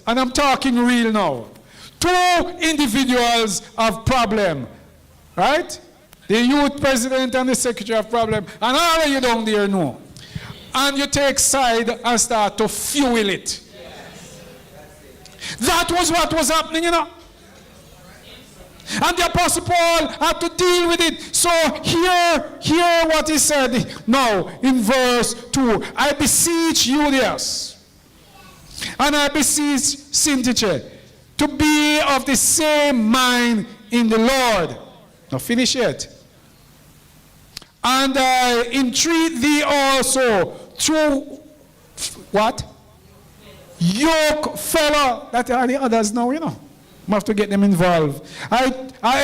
and I'm talking real now. Two individuals have problem, right? The youth president and the secretary have problem, and all of you down there know. And you take side and start to fuel it. That was what was happening, you know. And the Apostle Paul had to deal with it. So hear what he said now in verse 2. I beseech Julius, and I beseech Syntyche, to be of the same mind in the Lord. Now finish it. And I entreat thee also through what? Yoke fellow. That are the others now, you know. We have to get them involved. I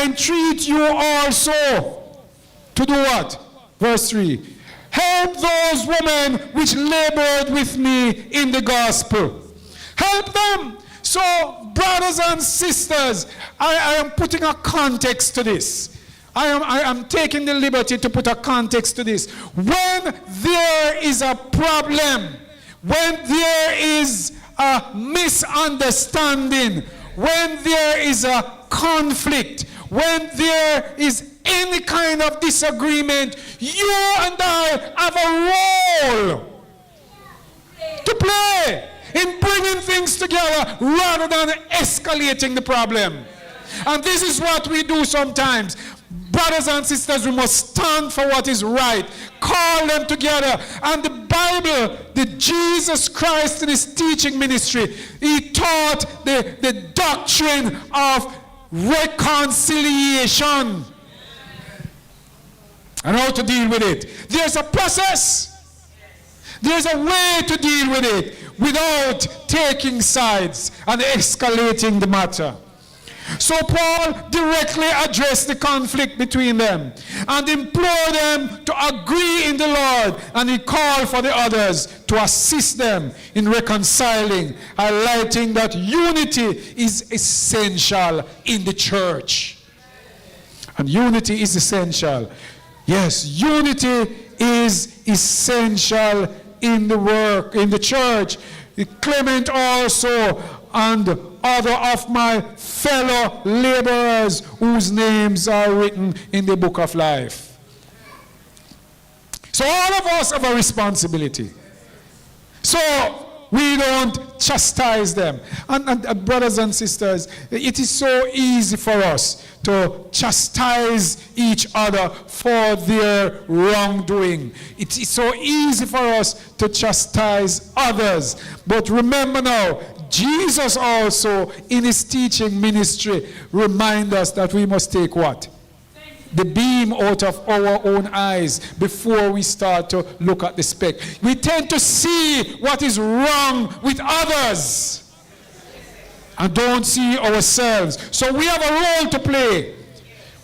entreat you also to do what? Verse 3. Help those women which labored with me in the gospel. Help them. So, brothers and sisters, I am putting a context to this. I am taking the liberty to put a context to this. When there is a problem, when there is a misunderstanding, when there is a conflict, when there is any kind of disagreement, you and I have a role to play in bringing things together rather than escalating the problem. And this is what we do sometimes. Brothers and sisters, we must stand for what is right. Call them together. And the Bible, the Jesus Christ in his teaching ministry, he taught the doctrine of reconciliation and how to deal with it. There's a process. There's a way to deal with it without taking sides and escalating the matter. So Paul directly addressed the conflict between them and implored them to agree in the Lord, and he called for the others to assist them in reconciling, highlighting that unity is essential in the church. And unity is essential. Yes, unity is essential in the work, in the church. Clement also and other of my fellow laborers whose names are written in the book of life. So all of us have a responsibility. So we don't chastise them. And brothers and sisters, it is so easy for us to chastise each other for their wrongdoing. It is so easy for us to chastise others. But remember now, Jesus also in his teaching ministry reminds us that we must take what? The beam out of our own eyes before we start to look at the speck. We tend to see what is wrong with others and don't see ourselves. So we have a role to play.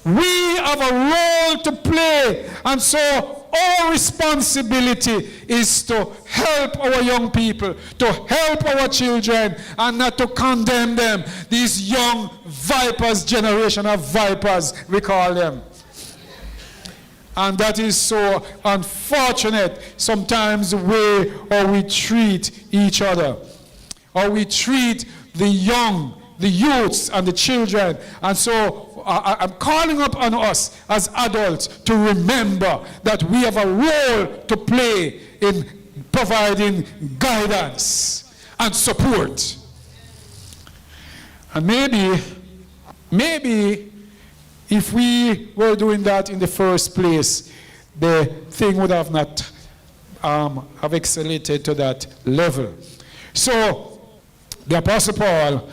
We have a role to play. And so our responsibility is to help our young people, to help our children, and not to condemn them. These young vipers, generation of vipers, we call them. And that is so unfortunate sometimes the way how we treat each other, how we treat the young, the youths and the children. And so I'm calling up on us as adults to remember that we have a role to play in providing guidance and support. And maybe if we were doing that in the first place, the thing would have not have escalated to that level. So the Apostle Paul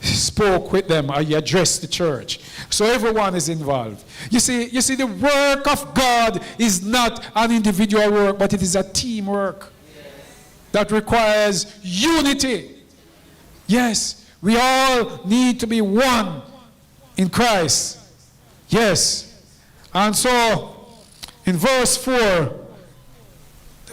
spoke with them, he addressed the church. So everyone is involved. You see, the work of God is not an individual work, but it is a teamwork that requires unity. Yes, we all need to be one in Christ. Yes. And so, in verse 4,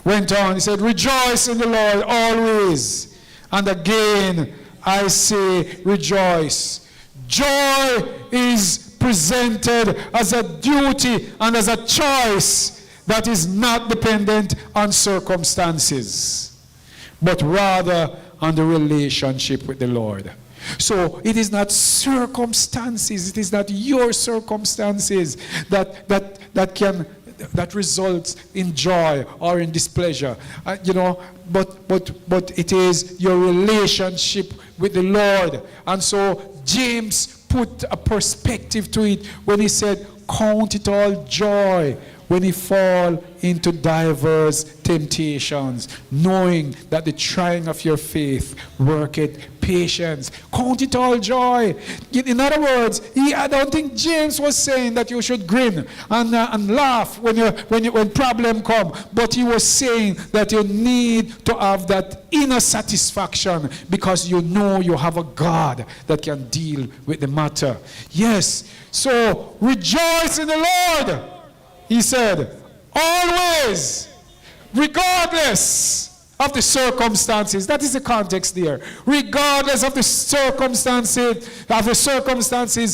went on, he said, rejoice in the Lord always. And again, I say rejoice. Joy is presented as a duty and as a choice that is not dependent on circumstances, but rather on the relationship with the Lord. So it is not circumstances, it is not your circumstances that results in joy or in displeasure, but it is your relationship with the Lord. And so James put a perspective to it when he said, count it all joy when you fall into diverse temptations, knowing that the trying of your faith worketh patience. Count it all joy. In other words, I don't think James was saying that you should grin and laugh when problem come, but he was saying that you need to have that inner satisfaction because you know you have a God that can deal with the matter. Yes, so rejoice in the Lord. He said, always, regardless of the circumstances. That is the context there. Regardless of the circumstances,